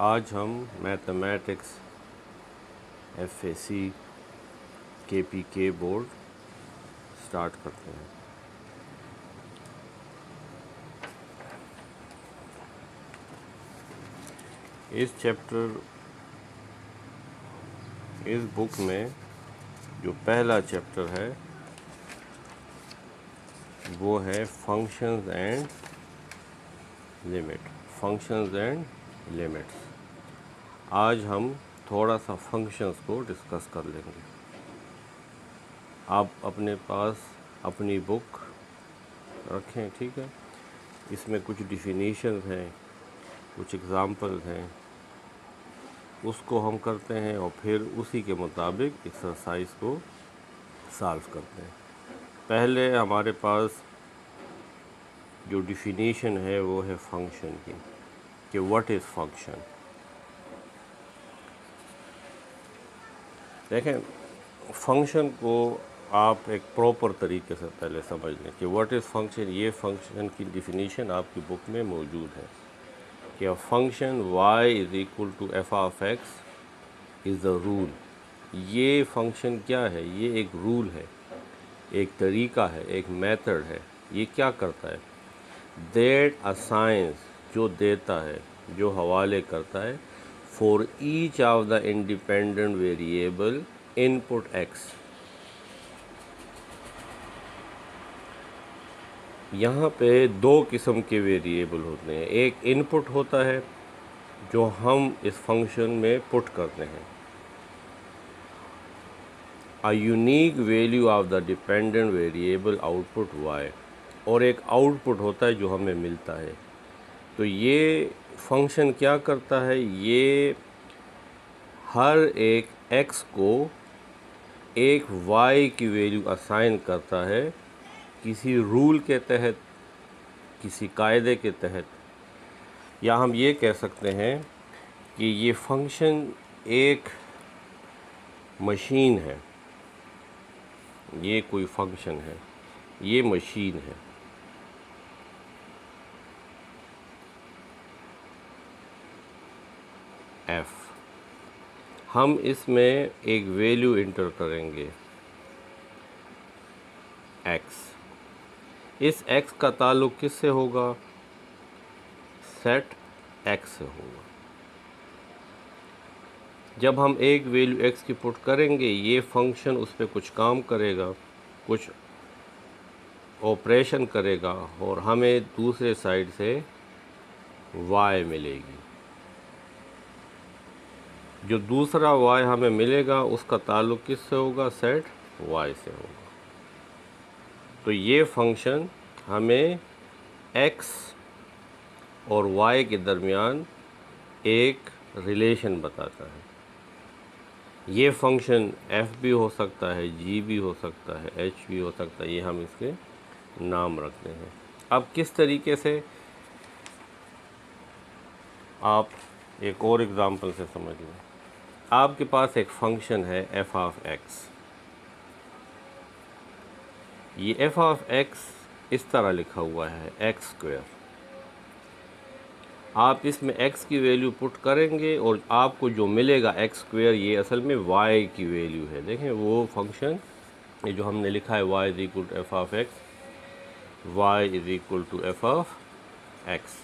आज हम mathematics FAC KPK board start करते हैं। इस बुक में जो पहला चैप्टर है वो है फंक्शंस एंड लिमिट्स। आज हम थोड़ा सा फंक्शंस को डिस्कस कर लेंगे। आप अपने पास अपनी बुक रखें, ठीक है। इसमें कुछ डिफिनीशंस हैं, कुछ एग्ज़ाम्पल्स हैं, उसको हम करते हैं और फिर उसी के मुताबिक एक्सरसाइज को सॉल्व करते हैं। पहले हमारे पास जो डिफिनीशन है वो है फंक्शन की, कि व्हाट इज़ फंक्शन। देखें, फंक्शन को आप एक प्रॉपर तरीके से पहले समझ लें कि व्हाट इज़ फंक्शन। ये फंक्शन की डिफिनीशन आपकी बुक में मौजूद है कि a function y is equal to F of X is the rule. ये फंक्शन क्या है? ये एक रूल है, एक तरीका है, एक मेथड है। ये क्या करता है? दैट असाइंस, जो देता है, जो हवाले करता है, for each of the independent variable input x. यहाँ पे दो किस्म के वेरिएबल होते हैं। एक इनपुट होता है जो हम इस फंक्शन में पुट करते हैं, a unique value of the dependent variable output y, और एक आउटपुट होता है जो हमें मिलता है। तो ये फंक्शन क्या करता है? ये हर एक x को एक y की वैल्यू असाइन करता है किसी रूल के तहत, किसी कायदे के तहत। या हम ये कह सकते हैं कि ये फंक्शन एक मशीन है, ये कोई फंक्शन है, ये मशीन है। f, हम इसमें एक वैल्यू इंटर करेंगे x। इस x का ताल्लुक़ किससे होगा? सेट x से होगा। जब हम एक वैल्यू x की पुट करेंगे, ये फंक्शन उस पर कुछ काम करेगा, कुछ ऑपरेशन करेगा और हमें दूसरे साइड से y मिलेगी। जो दूसरा y हमें मिलेगा उसका ताल्लुक़ किससे होगा? सेट y से होगा। तो ये फंक्शन हमें x और y के दरमियान एक रिलेशन बताता है। ये फंक्शन f भी हो सकता है, g भी हो सकता है, h भी हो सकता है। ये हम इसके नाम रखते हैं। अब किस तरीके से, आप एक और एग्ज़ाम्पल से समझ लें। आपके पास एक फंक्शन है f ऑफ x। ये f ऑफ x इस तरह लिखा हुआ है एक्स स्क्वायर। आप इसमें x की वैल्यू पुट करेंगे और आपको जो मिलेगा एक्स स्क्वायर, ये असल में y की वैल्यू है। देखें, वो फंक्शन ये जो हमने लिखा है y is equal to F of X, y is equal to F of X.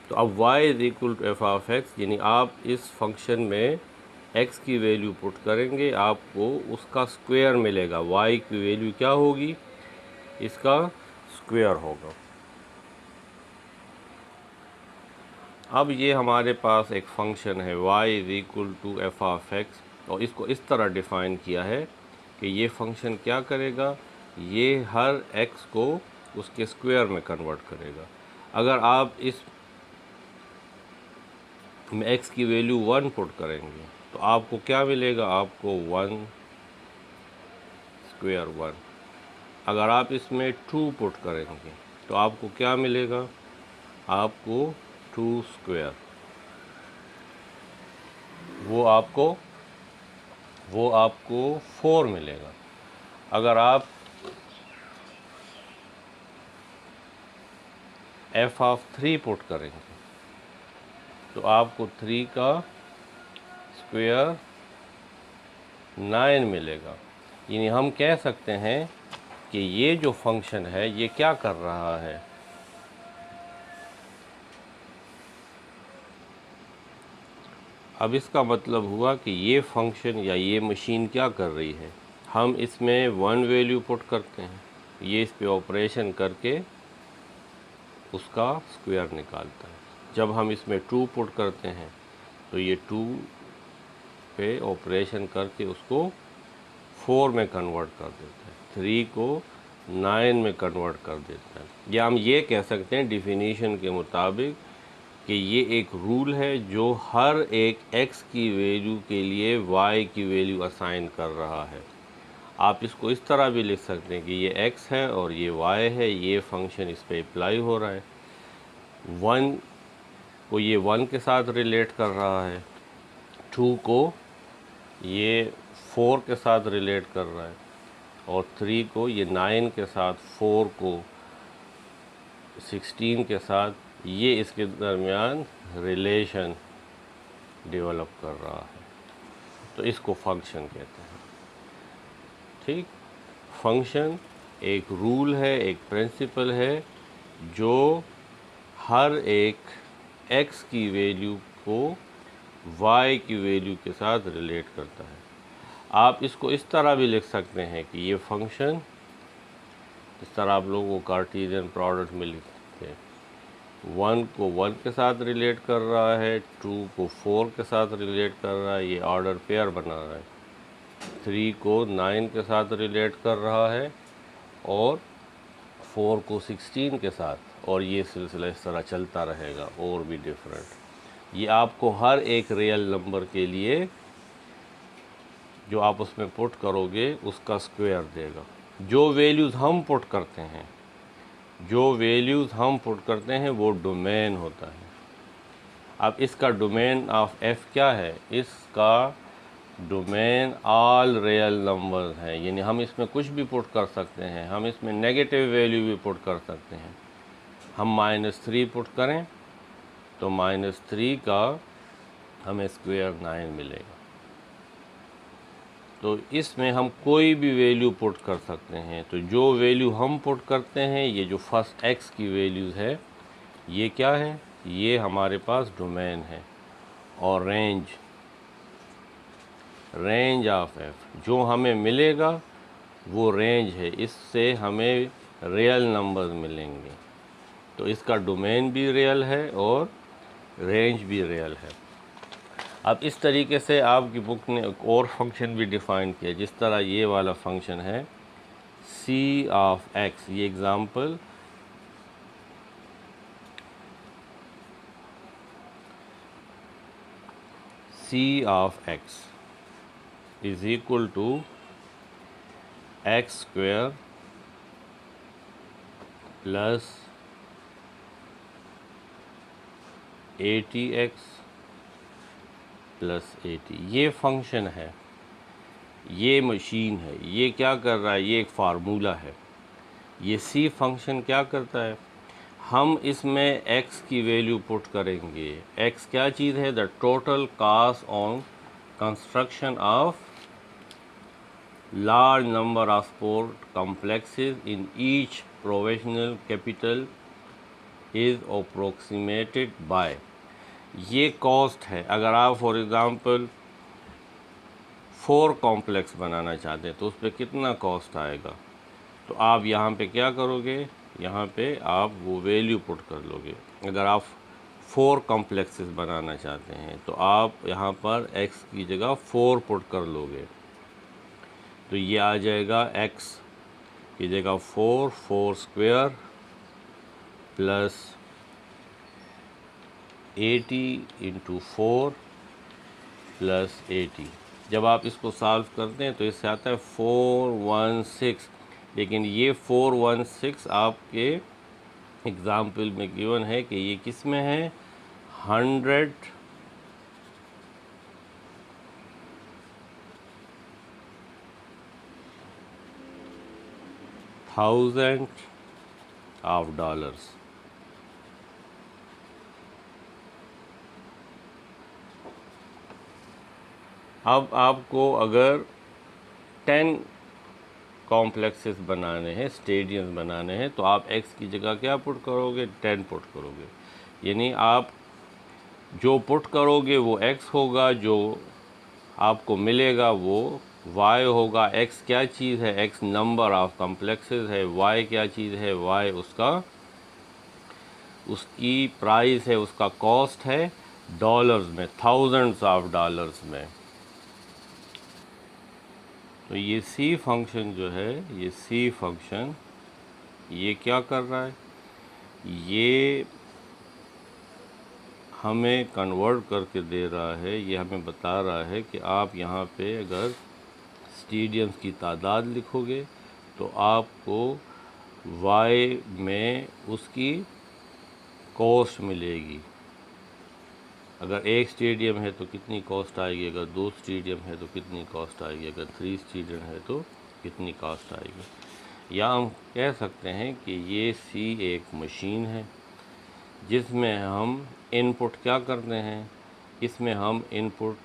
तो अब y is equal to F of X, यानी आप इस फंक्शन में x की वैल्यू पुट करेंगे, आपको उसका स्क्वायर मिलेगा। y की वैल्यू क्या होगी? इसका स्क्वायर होगा। अब ये हमारे पास एक फंक्शन है y is equal to F of X, और इसको इस तरह डिफ़ाइन किया है कि ये फंक्शन क्या करेगा? ये हर x को उसके स्क्वायर में कन्वर्ट करेगा। अगर आप इस में x की वैल्यू 1 पुट करेंगे तो आपको क्या मिलेगा? आपको 1 स्क्वायर 1। अगर आप इसमें 2 पुट करेंगे तो आपको क्या मिलेगा? आपको 2 स्क्वायर। वो आपको 4 मिलेगा। अगर आप f ऑफ 3 पुट करेंगे तो आपको 3 का स्क्वायर 9 मिलेगा। यानी हम कह सकते हैं कि ये जो फंक्शन है ये क्या कर रहा है, अब इसका मतलब हुआ कि ये फंक्शन या ये मशीन क्या कर रही है, हम इसमें 1 वैल्यू पुट करते हैं, ये इस पे ऑपरेशन करके उसका स्क्वायर निकालता है। जब हम इसमें 2 पुट करते हैं तो ये 2 पे ऑपरेशन करके उसको 4 में कन्वर्ट कर देता है, 3 को 9 में कन्वर्ट कर देता है। या हम ये कह सकते हैं डिफिनीशन के मुताबिक कि ये एक रूल है जो हर एक x की वैल्यू के लिए y की वैल्यू असाइन कर रहा है। आप इसको इस तरह भी लिख सकते हैं कि ये x है और ये y है, ये फंक्शन इस पे अप्लाई हो रहा है। 1 को ये 1 के साथ रिलेट कर रहा है, 2 को ये 4 के साथ रिलेट कर रहा है और 3 को ये 9 के साथ, 4 को 16 के साथ, ये इसके दरमियान रिलेशन डेवलप कर रहा है। तो इसको फंक्शन कहते हैं। ठीक, फंक्शन एक रूल है, एक प्रिंसिपल है जो हर एक x की वैल्यू को y की वैल्यू के साथ रिलेट करता है। आप इसको इस तरह भी लिख सकते हैं कि ये फंक्शन, इस तरह आप लोगों को कार्टेशियन प्रोडक्ट में लिखते हैं, 1 को 1 के साथ रिलेट कर रहा है, 2 को 4 के साथ रिलेट कर रहा है, ये ऑर्डर पेयर बना रहा है, 3 को 9 के साथ रिलेट कर रहा है और 4 को 16 के साथ, और ये सिलसिला इस तरह चलता रहेगा और भी डिफरेंट। ये आपको हर एक रियल नंबर के लिए जो आप उसमें पुट करोगे उसका स्क्वायर देगा। जो वैल्यूज़ हम पुट करते हैं, जो वैल्यूज़ हम पुट करते हैं वो डोमेन होता है। अब इसका डोमेन ऑफ f क्या है, इसका डोमेन ऑल रियल नंबर्स है। यानी हम इसमें कुछ भी पुट कर सकते हैं, हम इसमें नेगेटिव वैल्यू भी पुट कर सकते हैं। हम -3 पुट करें तो -3 का हमें स्क्वायर 9 मिलेगा। तो इसमें हम कोई भी वैल्यू पुट कर सकते हैं। तो जो वैल्यू हम पुट करते हैं, ये जो फर्स्ट x की वैल्यूज़ है, ये क्या है, ये हमारे पास डोमेन है। और रेंज ऑफ f जो हमें मिलेगा वो रेंज है, इससे हमें रियल नंबर्स मिलेंगे। तो इसका डोमेन भी रियल है और रेंज भी रियल है। अब इस तरीके से आपकी बुक ने एक और फंक्शन भी डिफ़ाइन किया, जिस तरह ये वाला फंक्शन है c ऑफ x। ये example c of x is equal to x square plus 80x plus 80। ये फंक्शन है, ये मशीन है, ये क्या कर रहा है, ये एक फार्मूला है। ये c फंक्शन क्या करता है, हम इसमें x की वैल्यू पुट करेंगे। x क्या चीज़ है, the total cost on construction of large number of sport complexes in each provisional capital is approximated by. ये कॉस्ट है। अगर आप फॉर एग्ज़ाम्पल 4 कॉम्प्लेक्स बनाना चाहते हैं तो उस पर कितना कॉस्ट आएगा, तो आप यहाँ पे क्या करोगे, यहाँ पे आप वो वैल्यू पुट कर लोगे। अगर आप 4 कॉम्प्लेक्सेस बनाना चाहते हैं तो आप यहाँ पर x की जगह 4 पुट कर लोगे, तो ये आ जाएगा x की जगह 4 स्क्वायर प्लस 80 इंटू 4 प्लस 80। जब आप इसको सॉल्व करते हैं तो इससे आता है 416। लेकिन ये 416 आपके एग्ज़ाम्पल में गिवन है कि ये किस में है, 100,000 ऑफ डॉलर्स। अब आपको अगर 10 कॉम्प्लेक्सेस बनाने हैं, स्टेडियम्स बनाने हैं, तो आप x की जगह क्या पुट करोगे? 10 पुट करोगे। यानी आप जो पुट करोगे वो x होगा, जो आपको मिलेगा वो y होगा। x क्या चीज़ है? x नंबर ऑफ कॉम्प्लेक्सेस है। y क्या चीज़ है? y उसकी प्राइस है, उसका कॉस्ट है डॉलर्स में, थाउजेंड्स ऑफ डॉलर्स में। तो ये सी फंक्शन जो है, ये सी फंक्शन ये क्या कर रहा है? ये हमें कन्वर्ट करके दे रहा है, ये हमें बता रहा है कि आप यहाँ पे अगर स्टेडियम्स की तादाद लिखोगे तो आपको y में उसकी कॉस्ट मिलेगी। अगर एक स्टेडियम है तो कितनी कॉस्ट आएगी, अगर 2 स्टेडियम है तो कितनी कॉस्ट आएगी, अगर 3 स्टेडियम है तो कितनी कॉस्ट आएगी। या हम कह सकते हैं कि ये सी एक मशीन है जिसमें हम इनपुट क्या करते हैं, इसमें हम इनपुट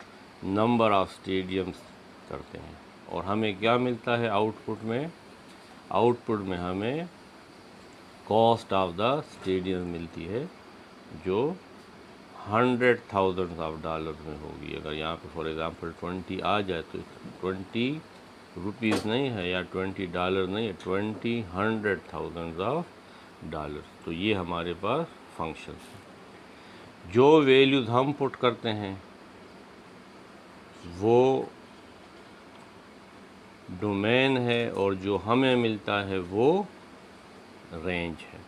नंबर ऑफ़ स्टेडियम्स करते हैं और हमें क्या मिलता है आउटपुट में? आउटपुट में हमें कॉस्ट ऑफ द स्टेडियम मिलती है जो 100,000 ऑफ डॉलर में होगी। अगर यहाँ पे फॉर एग्ज़ाम्पल 20 आ जाए तो 20 रुपीज़ नहीं है या 20 डॉलर नहीं है, 100,000 ऑफ डॉलर। तो ये हमारे पास फंक्शन है। जो वैल्यूज़ हम पुट करते हैं वो डोमेन है और जो हमें मिलता है वो रेंज है।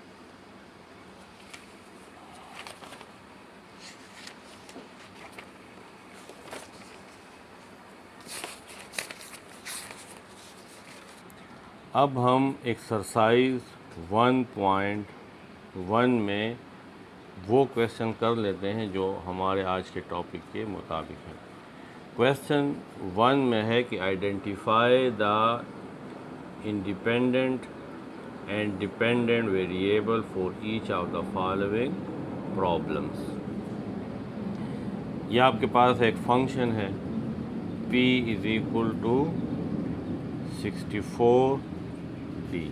अब हम एक्सरसाइज 1.1 में वो क्वेश्चन कर लेते हैं जो हमारे आज के टॉपिक के मुताबिक है। क्वेश्चन 1 में है कि identify the independent and dependent variable for each of the following problems. यह आपके पास एक फंक्शन है p is equal to 64d।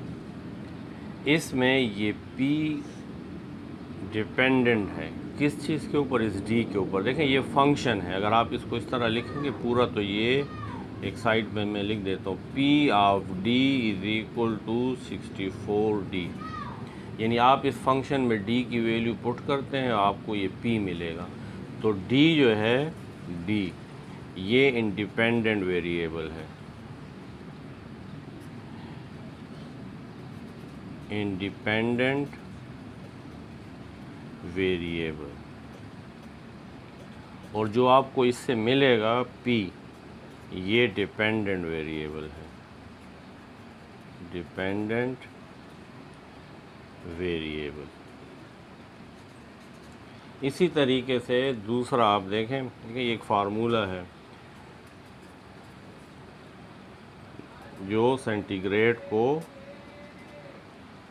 इसमें ये p डिपेंडेंट है किस चीज़ के ऊपर? इस d के ऊपर। देखें ये फंक्शन है, अगर आप इसको इस तरह लिखेंगे पूरा तो ये एक साइड में मैं लिख देता हूँ p of d is equal to 64d। यानी आप इस फंक्शन में d की वैल्यू पुट करते हैं आपको ये p मिलेगा। तो d जो है d ये इंडिपेंडेंट वेरिएबल है, इंडिपेंडेंट वेरिएबल। और जो आपको इससे मिलेगा p ये डिपेंडेंट वेरिएबल है, डिपेंडेंट वेरिएबल। इसी तरीके से दूसरा आप देखें, देखिए एक फार्मूला है जो सेंटीग्रेड को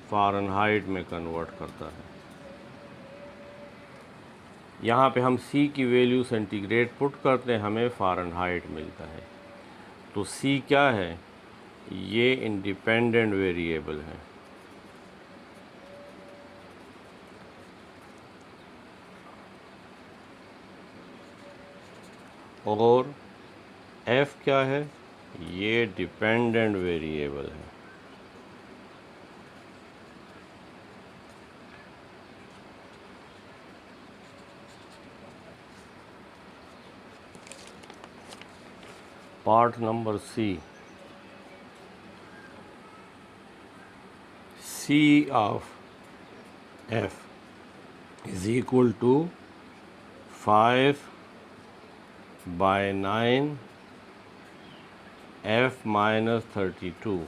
फ़ारेनहाइट में कन्वर्ट करता है। यहाँ पे हम c की वैल्यू सेंटीग्रेड पुट करते हैं, हमें फ़ारेनहाइट मिलता है। तो c क्या है? ये इंडिपेंडेंट वेरिएबल है। और f क्या है? ये डिपेंडेंट वेरिएबल है। Part number c of f is equal to 5/9 f minus 32।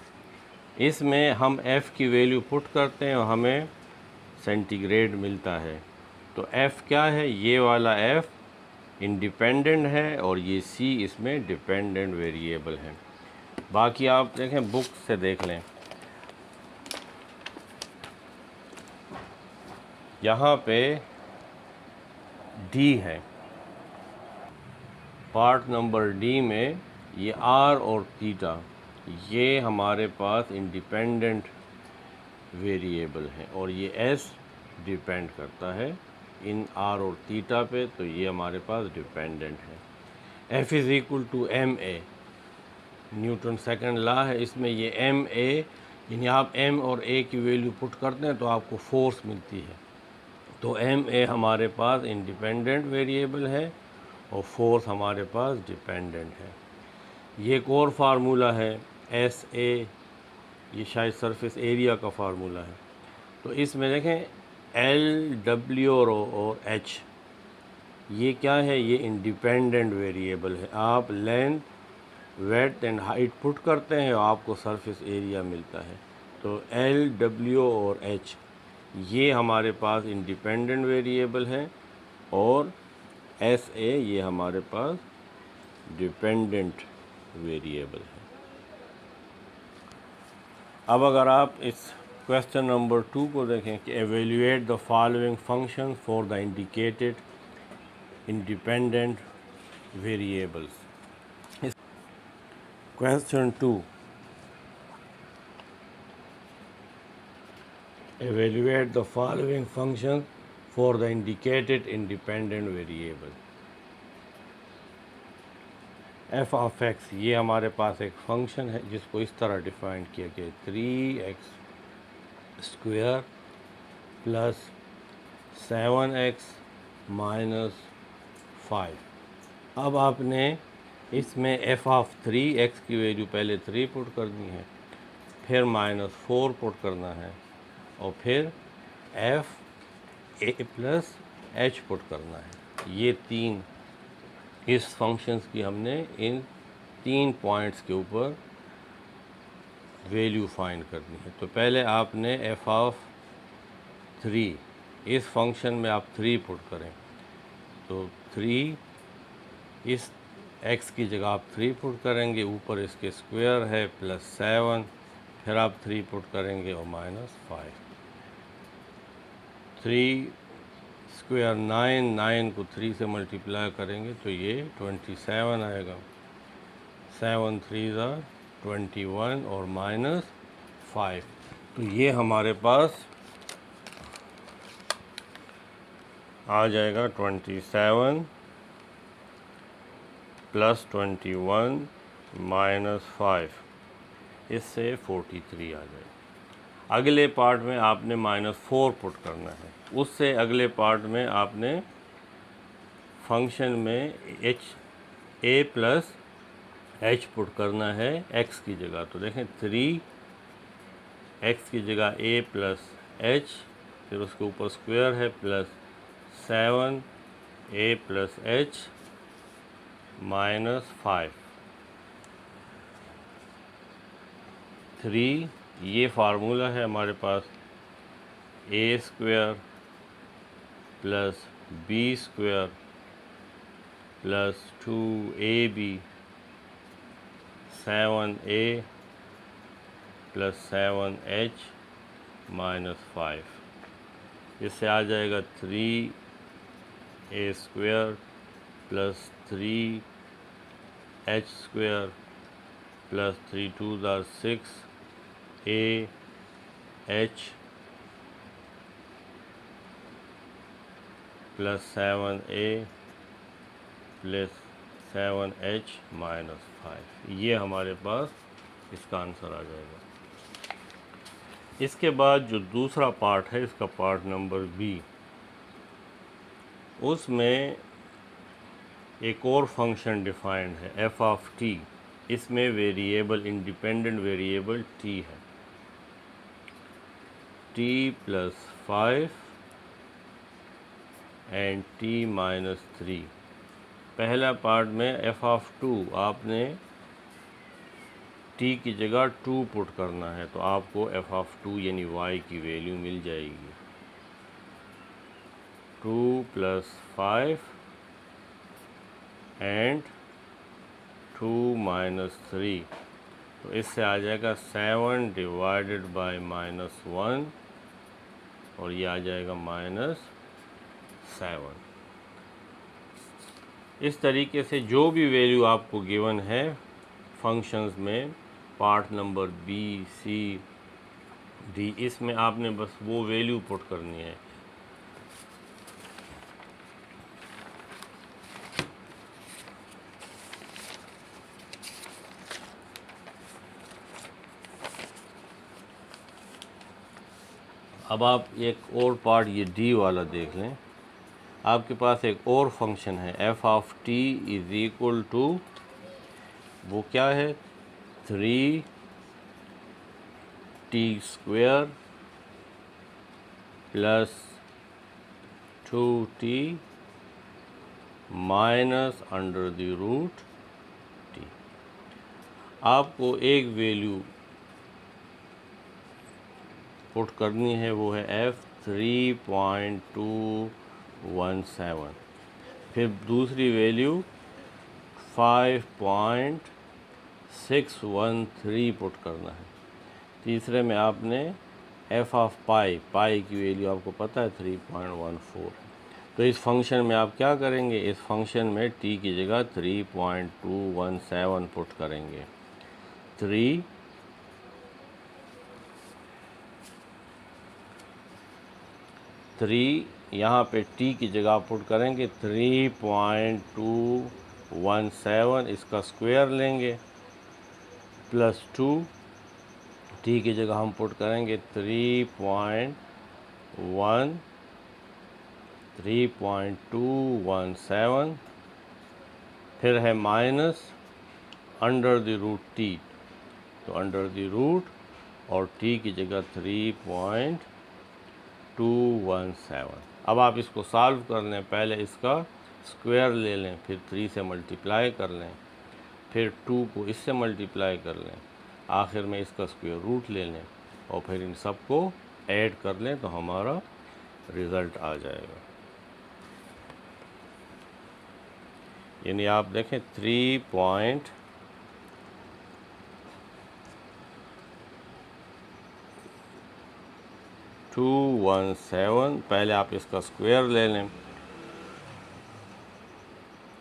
इसमें हम f की वैल्यू पुट करते हैं और हमें सेंटीग्रेड मिलता है। तो f क्या है? ये वाला f इंडिपेंडेंट है और ये c इसमें डिपेंडेंट वेरिएबल है। बाकी आप देखें, बुक से देख लें, यहाँ पे d है पार्ट नंबर डी में ये आर और थीटा ये हमारे पास इंडिपेंडेंट वेरिएबल हैं और ये एस डिपेंड करता है इन आर और थीटा पे, तो ये हमारे पास डिपेंडेंट है। F is equal to M A, Newton second law है, इसमें ये एम ए यानी आप एम और ए की वैल्यू पुट करते हैं तो आपको फोर्स मिलती है। तो एम ए हमारे पास इंडिपेंडेंट वेरिएबल है और फोर्स हमारे पास डिपेंडेंट है। ये एक और फार्मूला है एस ए, ये शायद सरफेस एरिया का फार्मूला है। तो इसमें देखें एल डब्ल्यू और एच ये क्या है, ये इंडिपेंडेंट वेरिएबल है। आप length width and height put करते हैं और आपको सरफेस एरिया मिलता है। तो एल डब्ल्यू और एच ये हमारे पास इंडिपेंडेंट वेरिएबल है और एस ए ये हमारे पास डिपेंडेंट वेरिएबल है। अब अगर आप इस क्वेश्चन नंबर 2 को देखें कि evaluate the following function for the indicated independent variables. Question 2, evaluate the following functions for the indicated independent variable। f of x ये हमारे पास एक फंक्शन है जिसको इस तरह डिफाइन किया गया 3x square plus 7x minus 5। अब आपने इसमें f ऑफ 3x की वैल्यू पहले 3 पुट करनी है, फिर -4 पुट करना है और फिर f a plus h put करना है। ये तीन इस फंक्शंस की हमने इन 3 पॉइंट्स के ऊपर वैल्यू फाइंड करनी है। तो पहले आपने f ऑफ 3 इस फंक्शन में आप 3 पुट करें, तो 3 इस x की जगह आप 3 पुट करेंगे, ऊपर इसके स्क्वायर है प्लस 7, फिर आप 3 पुट करेंगे और -5। 3 स्क्वायर 9, 9 को 3 से मल्टीप्लाई करेंगे तो ये 27 आएगा। 7 3 21 और -5, तो ये हमारे पास आ जाएगा 27 प्लस 21 -5, इससे 43 आ जाएगा। अगले पार्ट में आपने -4 पुट करना है, उससे अगले पार्ट में आपने फंक्शन में a प्लस h पुट करना है x की जगह। तो देखें 3x की जगह a प्लस h, फिर उसके ऊपर स्क्वायर है प्लस 7a प्लस h -5। 3 ये फार्मूला है हमारे पास a square plus b square plus 2ab 7a plus 7h -5, इससे आ जाएगा 3a square plus 3h square plus 3 2 6 a h plus 7a plus 7h -5, ये हमारे पास इसका आंसर आ जाएगा। इसके बाद जो दूसरा पार्ट है, इसका पार्ट नंबर बी, उसमें एक और फंक्शन डिफाइंड है f ऑफ t। इसमें वेरिएबल इंडिपेंडेंट वेरिएबल t है, t प्लस 5 एंड t -3। पहला पार्ट में f ऑफ 2 आपने t की जगह 2 पुट करना है, तो आपको f ऑफ 2 यानी y की वैल्यू मिल जाएगी 2 प्लस 5 एंड 2 -3, तो इससे आ जाएगा 7 डिवाइडेड बाय -1 और ये आ जाएगा -7। इस तरीके से जो भी वैल्यू आपको गिवन है फंक्शंस में, पार्ट नंबर बी, सी, डी, इसमें आपने बस वो वैल्यू पुट करनी है। अब आप एक और पार्ट ये डी वाला देख लें। आपके पास एक और फंक्शन है F of T is equal to, वो क्या है, 3t² plus 2t minus under the root t। आपको एक वैल्यू पुट करनी है, वो है f3.217। फिर दूसरी वैल्यू 5.613 पुट करना है। तीसरे में आपने एफ ऑफ पाई की वैल्यू आपको पता है 3.14 है। तो इस फंक्शन में आप क्या करेंगे, इस फंक्शन में t की जगह 3.217 पुट करेंगे। 3 यहाँ पे t की जगह पुट करेंगे 3.217, इसका स्क्वायर लेंगे, प्लस 2, t की जगह हम पुट करेंगे 3.217, फिर है minus under the root t, तो अंडर द रूट और t की जगह 3.217। अब आप इसको सॉल्व कर लें, पहले इसका स्क्वायर ले लें, फिर 3 से मल्टीप्लाई कर लें, फिर 2 को इससे मल्टीप्लाई कर लें, आखिर में इसका स्क्वायर रूट ले लें और फिर इन सब को ऐड कर लें तो हमारा रिज़ल्ट आ जाएगा। यानी आप देखें 3.217, पहले आप इसका स्क्वायर ले लें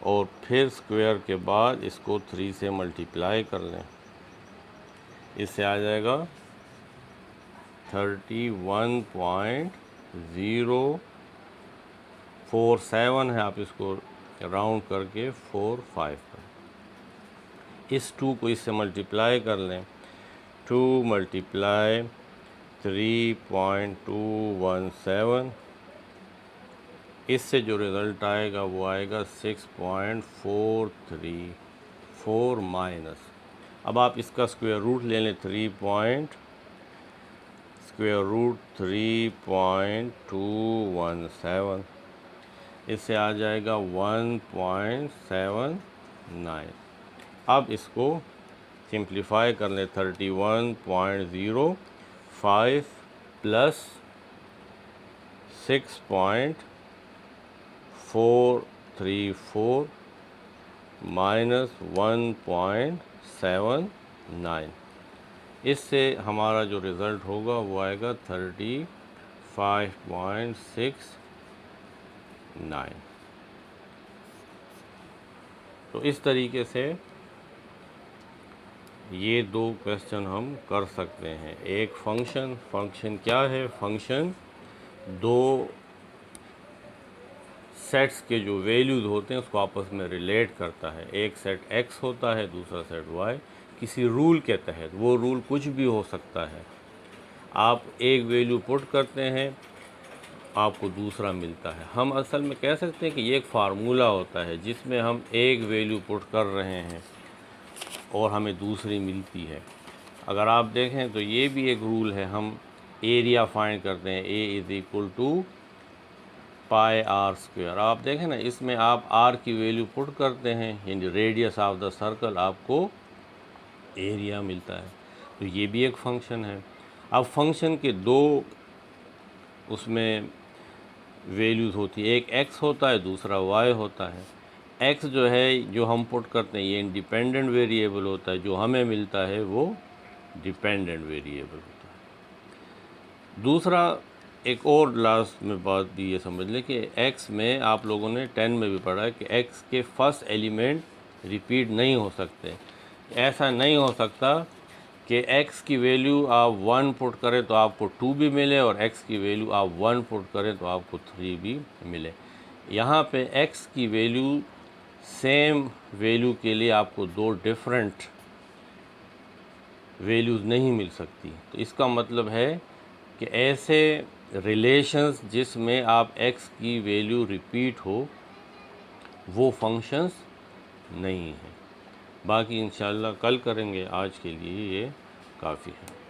और फिर स्क्वायर के बाद इसको 3 से मल्टीप्लाई कर लें, इससे आ जाएगा 31.047 है, आप इसको राउंड करके 45 कर, इस 2 को इससे मल्टीप्लाई कर लें, 2 मल्टीप्लाई 3.217, इससे जो रिज़ल्ट आएगा वो आएगा 6.434 माइनस। अब आप इसका स्क्वायर रूट ले लें, 3.217, इससे आ जाएगा 1.79। अब इसको सिंप्लीफाई कर लें, 31.05 प्लस 6.434 माइनस 1.79, इससे हमारा जो रिज़ल्ट होगा वो आएगा 35.69। तो इस तरीके से ये दो क्वेश्चन हम कर सकते हैं। एक फंक्शन क्या है, फंक्शन दो सेट्स के जो वैल्यूज़ होते हैं उसको आपस में रिलेट करता है। एक सेट x होता है, दूसरा सेट y, किसी रूल के तहत। वो रूल कुछ भी हो सकता है। आप एक वैल्यू पुट करते हैं, आपको दूसरा मिलता है। हम असल में कह सकते हैं कि ये एक फार्मूला होता है जिसमें हम एक वैल्यू पुट कर रहे हैं और हमें दूसरी मिलती है। अगर आप देखें तो ये भी एक रूल है, हम एरिया फाइंड करते हैं, a is equal to pi R square. आप देखें ना, इसमें आप r की वैल्यू पुट करते हैं, यानी रेडियस ऑफ द सर्कल, आपको एरिया मिलता है। तो ये भी एक फंक्शन है। अब फंक्शन के दो उसमें वैल्यूज़ होती है, एक x होता है, दूसरा y होता है। x जो है, जो हम पुट करते हैं, ये इंडिपेंडेंट वेरिएबल होता है, जो हमें मिलता है वो डिपेंडेंट वेरिएबल होता है। दूसरा एक और लास्ट में बात भी ये समझ लें कि x में आप लोगों ने 10 में भी पढ़ा है कि x के फर्स्ट एलिमेंट रिपीट नहीं हो सकते। ऐसा नहीं हो सकता कि x की वैल्यू आप 1 पुट करें तो आपको 2 भी मिले और x की वैल्यू आप 1 पुट करें तो आपको 3 भी मिले। यहाँ पे x की वैल्यू सेम वैल्यू के लिए आपको दो डिफरेंट वैल्यूज़ नहीं मिल सकती। तो इसका मतलब है कि ऐसे रिलेशंस जिसमें आप x की वैल्यू रिपीट हो वो फंक्शंस नहीं हैं। बाकी इंशाल्लाह कल करेंगे, आज के लिए ये काफ़ी है।